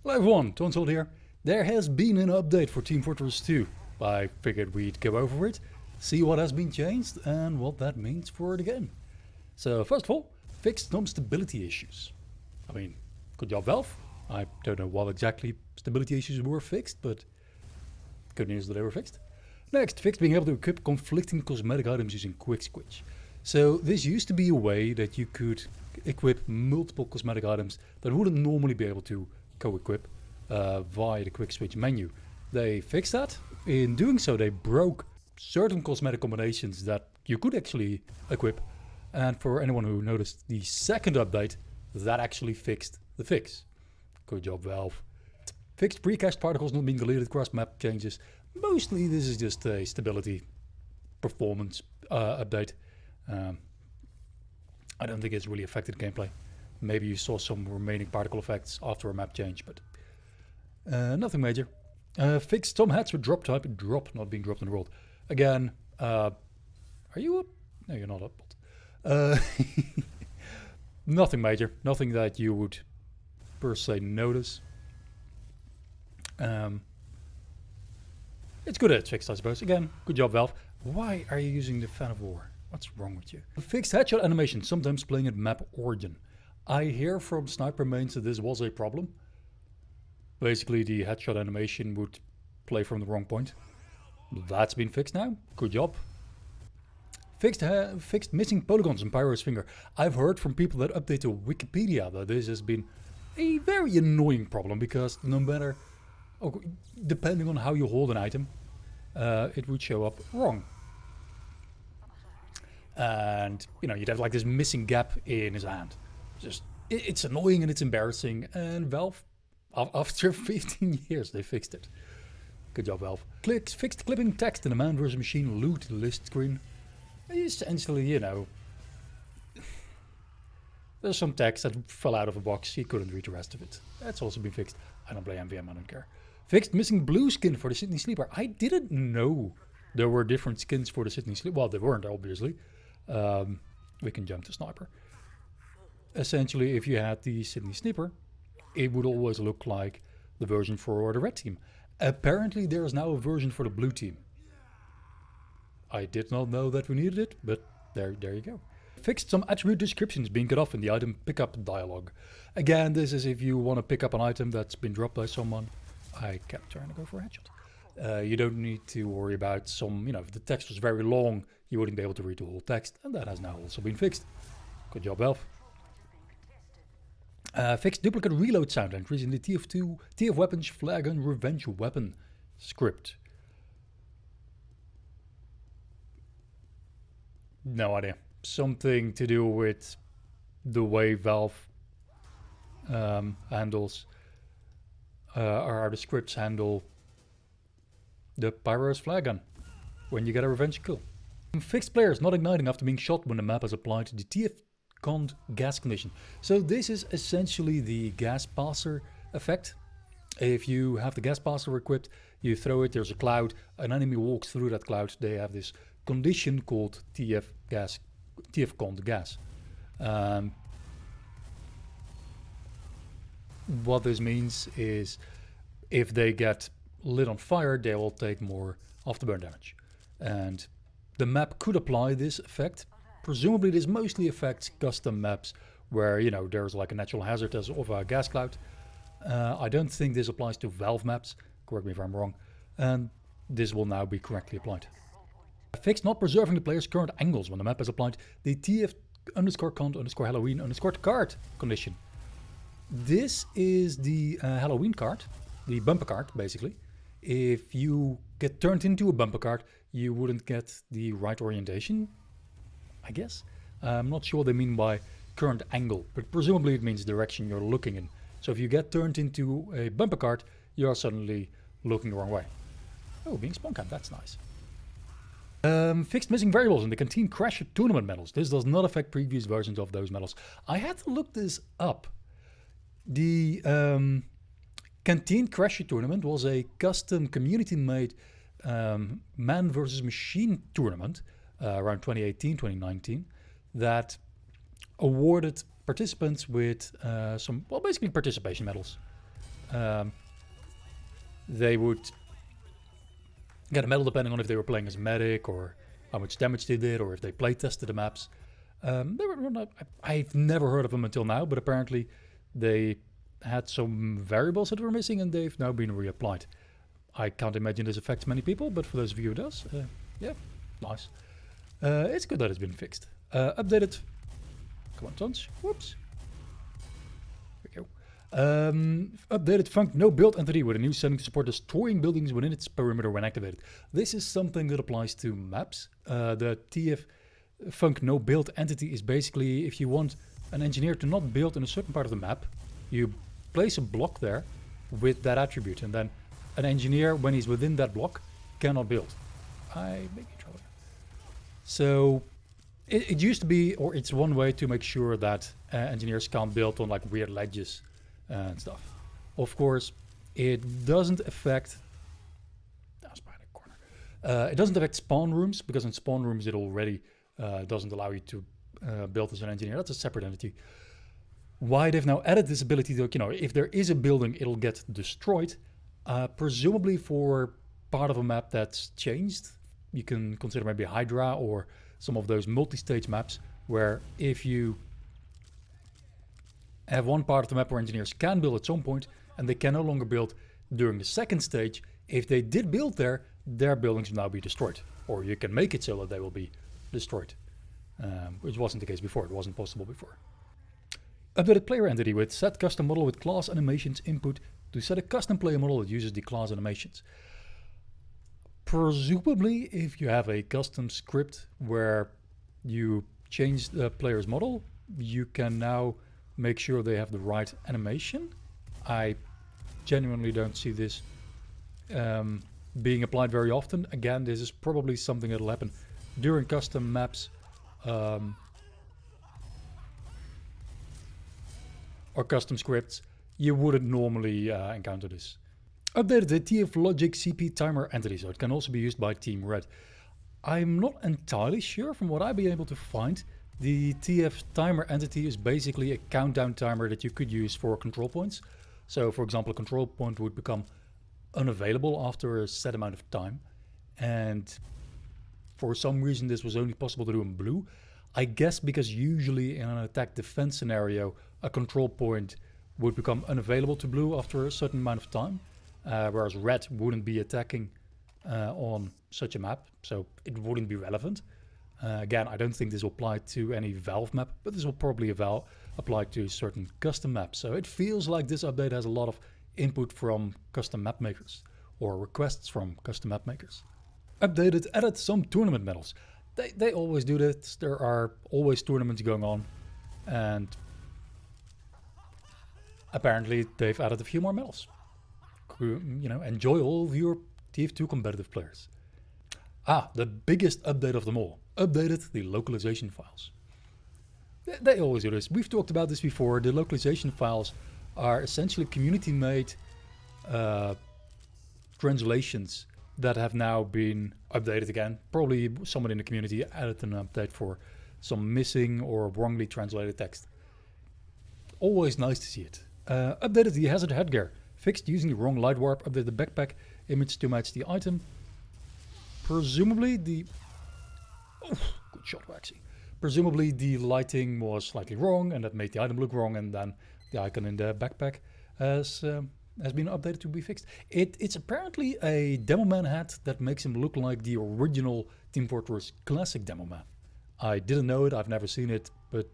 Hello everyone, Tonsold here. There has been an update for Team Fortress 2. I figured we'd go over it, see what has been changed and what that means for the game. So first of all, fixed some stability issues. I mean, good job Valve. I don't know what exactly stability issues were fixed, but good news that they were fixed. Next, fixed being able to equip conflicting cosmetic items using quickswitch. So this used to be a way that you could equip multiple cosmetic items that wouldn't normally be able to co-equip via the quick switch menu. They fixed that. In doing so, they broke certain cosmetic combinations that you could actually equip. And for anyone who noticed the second update, that actually fixed the fix. Good job, Valve. Fixed precached particles not being deleted across map changes. Mostly this is just a stability performance update. I don't think it's really affected gameplay. Maybe you saw some remaining particle effects after a map change, but nothing major. Fixed some heads with drop type, not being dropped in the world. Again, are you up? No, you're not up. Nothing major, nothing that you would per se notice. It's good that it's fixed, I suppose. Again, good job, Valve. Why are you using the fan of war? What's wrong with you? Fixed headshot animation, sometimes playing at map origin. I hear from sniper mains that this was a problem. Basically, the headshot animation would play from the wrong point. That's been fixed now. Good job. Fixed missing polygons in Pyro's finger. I've heard from people that update to Wikipedia that this has been a very annoying problem because no matter, depending on how you hold an item, it would show up wrong. And, you know, you'd have like this missing gap in his hand. Just, it's annoying and it's embarrassing. And Valve, after 15 years, they fixed it. Good job, Valve. Fixed clipping text in the man versus machine loot list screen. Essentially, you know, there's some text that fell out of a box. You couldn't read the rest of it. That's also been fixed. I don't play MVM, I don't care. Fixed missing blue skin for the Sydney Sleeper. I didn't know there were different skins for the Sydney Sleeper. Well, they weren't, obviously. We can jump to Sniper. Essentially, if you had the Sydney Sniper, it would always look like the version for the red team. Apparently, there is now a version for the blue team. I did not know that we needed it, but there you go. Fixed some attribute descriptions being cut off in the item pickup dialog. Again, this is if you want to pick up an item that's been dropped by someone. I kept trying to go for a headshot. You don't need to worry about some, you know, if the text was very long, you wouldn't be able to read the whole text, and that has now also been fixed. Good job, Valve. Fixed duplicate reload sound, increasing the TF weapons flag and revenge weapon script. No idea. Something to do with the way Valve handles, or the scripts handle the Pyro's flag gun when you get a revenge kill. Fixed players not igniting after being shot when the map has applied the TF gas condition. So this is essentially the gas passer effect. If you have the gas passer equipped, you throw it, there's a cloud, an enemy walks through that cloud, they have this condition called TF gas. What this means is if they get lit on fire, they will take more afterburn damage. And the map could apply this effect. Presumably this mostly affects custom maps where, you know, there's like a natural hazard of a gas cloud. I don't think this applies to Valve maps, correct me if I'm wrong, and this will now be correctly applied. Fixed not preserving the player's current angles when the map is applied the TF_cont_Halloween_card condition. This is the Halloween card, the bumper card basically. If you get turned into a bumper card, you wouldn't get the right orientation, I guess. I'm not sure what they mean by current angle, but presumably it means direction you're looking in. So if you get turned into a bumper card, you are suddenly looking the wrong way. Oh, being spawn camped, that's nice. Fixed missing variables in the Canteen Crasher tournament medals. This does not affect previous versions of those medals. I had to look this up. The Canteen Crasher tournament was a custom community-made man versus machine tournament around 2018, 2019 that awarded participants with some, well, basically participation medals. they would get a medal depending on if they were playing as a medic or how much damage they did or if they play tested the maps. I've never heard of them until now, but apparently they had some variables that were missing and they've now been reapplied. I can't imagine this affects many people, but for those of you who does, yeah, nice. It's good that it's been fixed. Updated. Come on, Tons. Whoops. There we go. Updated func no build entity with a new setting to support destroying buildings within its perimeter when activated. This is something that applies to maps. The TF func no build entity is basically if you want an engineer to not build in a certain part of the map, you place a block there with that attribute, and then an engineer, when he's within that block, cannot build. I make you trouble. So it used to be, or it's one way to make sure that engineers can't build on like weird ledges and stuff. Of course, it doesn't affect. That's behind the corner. It doesn't affect spawn rooms because in spawn rooms it already doesn't allow you to build as an engineer. That's a separate entity. Why they've now added this ability to, if there is a building, it'll get destroyed. Presumably for part of a map that's changed. You can consider maybe Hydra or some of those multi-stage maps where if you have one part of the map where engineers can build at some point and they can no longer build during the second stage, if they did build there, their buildings will now be destroyed. Or you can make it so that they will be destroyed, which wasn't the case before. It wasn't possible before. Updated player entity with set custom model with class animations input to set a custom player model that uses the class animations. Presumably, if you have a custom script where you change the player's model, you can now make sure they have the right animation. I genuinely don't see this being applied very often. Again, this is probably something that'll happen during custom maps or custom scripts. You wouldn't normally encounter this. Updated the TF Logic CP timer entity, so it can also be used by Team Red. I'm not entirely sure. From what I've been able to find, the TF timer entity is basically a countdown timer that you could use for control points. So for example, a control point would become unavailable after a set amount of time. And for some reason this was only possible to do in blue. I guess because usually in an attack defense scenario, a control point would become unavailable to blue after a certain amount of time. Whereas red wouldn't be attacking on such a map, so it wouldn't be relevant. Again, I don't think this will apply to any Valve map, but this will probably apply to certain custom maps. So it feels like this update has a lot of input from custom map makers, or requests from custom map makers. Updated, added some tournament medals. They always do that. There are always tournaments going on, and apparently they've added a few more medals. Enjoy all of your TF2 competitive players. The biggest update of them all. Updated the localization files. They always do this. We've talked about this before. The localization files are essentially community-made translations that have now been updated again. Probably someone in the community added an update for some missing or wrongly translated text. Always nice to see it. Updated the hazard headgear. Fixed using the wrong light warp. Update the backpack image to match the item. Presumably the... Oh, good shot, Waxy. Presumably the lighting was slightly wrong and that made the item look wrong, and then the icon in the backpack has been updated to be fixed. It's apparently a Demo Man hat that makes him look like the original Team Fortress Classic Demo Man. I didn't know it, I've never seen it, but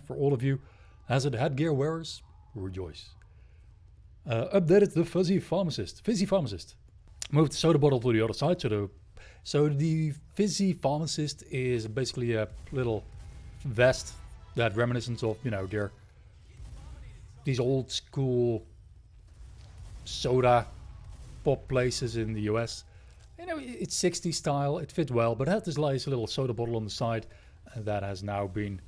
for all of you hazard headgear wearers, rejoice. Updated the Fizzy Pharmacist. Moved the soda bottle to the other side. So the Fizzy Pharmacist is basically a little vest that reminiscent of, these old school soda pop places in the US. It's 60s style, it fit well, but it had this nice little soda bottle on the side that has now been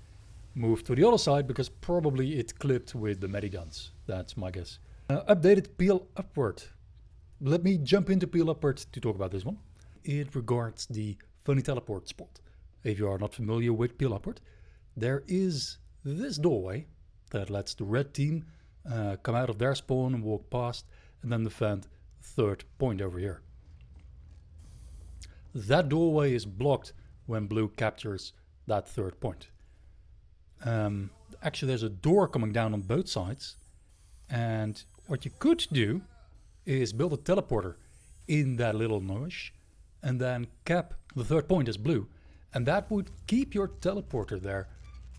moved to the other side because probably it clipped with the mediguns. That's my guess. Updated Peel Upward. Let me jump into Peel Upward to talk about this one. It regards the funny teleport spot. If you are not familiar with Peel Upward, there is this doorway that lets the red team come out of their spawn and walk past, and then defend third point over here. That doorway is blocked when blue captures that third point. Actually, there's a door coming down on both sides, and what you could do is build a teleporter in that little niche and then cap the third point as blue, and that would keep your teleporter there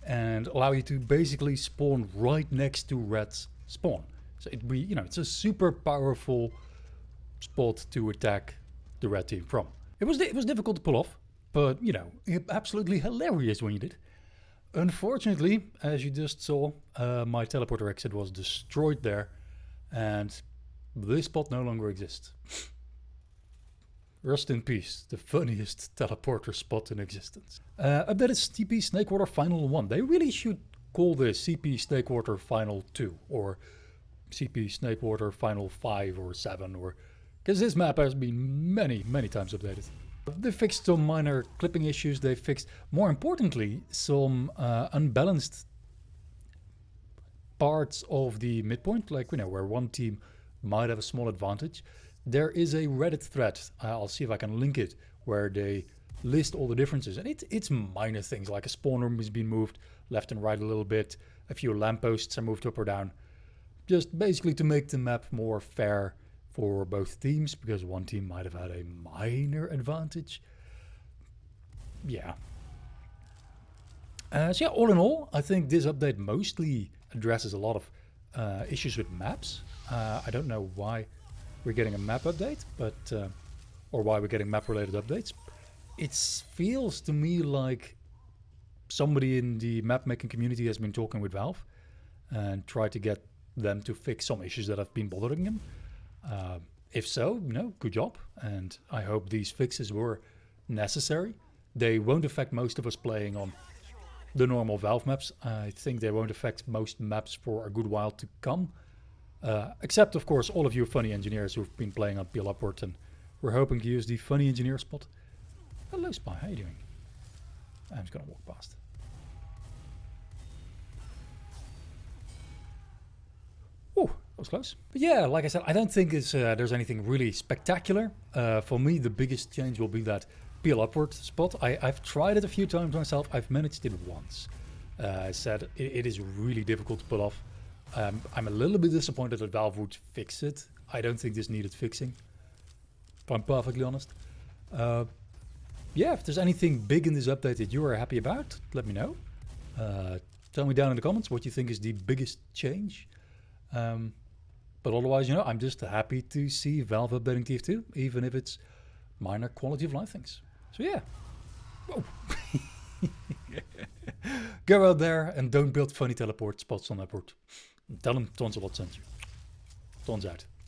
and allow you to basically spawn right next to red's spawn. So it'd be, it's a super powerful spot to attack the red team from. It was difficult to pull off, but absolutely hilarious when you did. Unfortunately, as you just saw, my teleporter exit was destroyed there, and this spot no longer exists. Rest in peace, the funniest teleporter spot in existence. Updated CP Snakewater Final 1. They really should call this CP Snakewater Final 2, or CP Snakewater Final 5 or 7, or because this map has been many times updated. They fixed some minor clipping issues. They fixed, more importantly, some unbalanced parts of the midpoint, like where one team might have a small advantage. There is a Reddit thread, I'll see if I can link it, where they list all the differences, and it's minor things, like a spawn room has been moved left and right a little bit, a few lampposts are moved up or down, just basically to make the map more fair for both teams, because one team might have had a minor advantage. Yeah. So yeah, all in all, I think this update mostly addresses a lot of issues with maps. I don't know why we're getting a map update, but or why we're getting map related updates. It feels to me like somebody in the map making community has been talking with Valve and tried to get them to fix some issues that have been bothering them. If so, good job, and I hope these fixes were necessary. They won't affect most of us playing on the normal Valve maps. I think they won't affect most maps for a good while to come. Except, of course, all of you funny engineers who've been playing on Peel Upward, and we're hoping to use the funny engineer spot. Hello, Spy, how you doing? I'm just gonna walk past. Oh, that was close. But yeah, like I said, I don't think there's anything really spectacular. For me, the biggest change will be that Peel Upward spot. I've tried it a few times myself. I've managed it once. I said it is really difficult to pull off. I'm a little bit disappointed that Valve would fix it. I don't think this needed fixing, if I'm perfectly honest. Yeah, if there's anything big in this update that you are happy about, let me know. Tell me down in the comments what you think is the biggest change. But otherwise, I'm just happy to see Valve updating TF2, even if it's minor quality of life things. So yeah. Whoa. Go out there and don't build funny teleport spots on Upward. Tell them Tonsalot sent you. Tons out.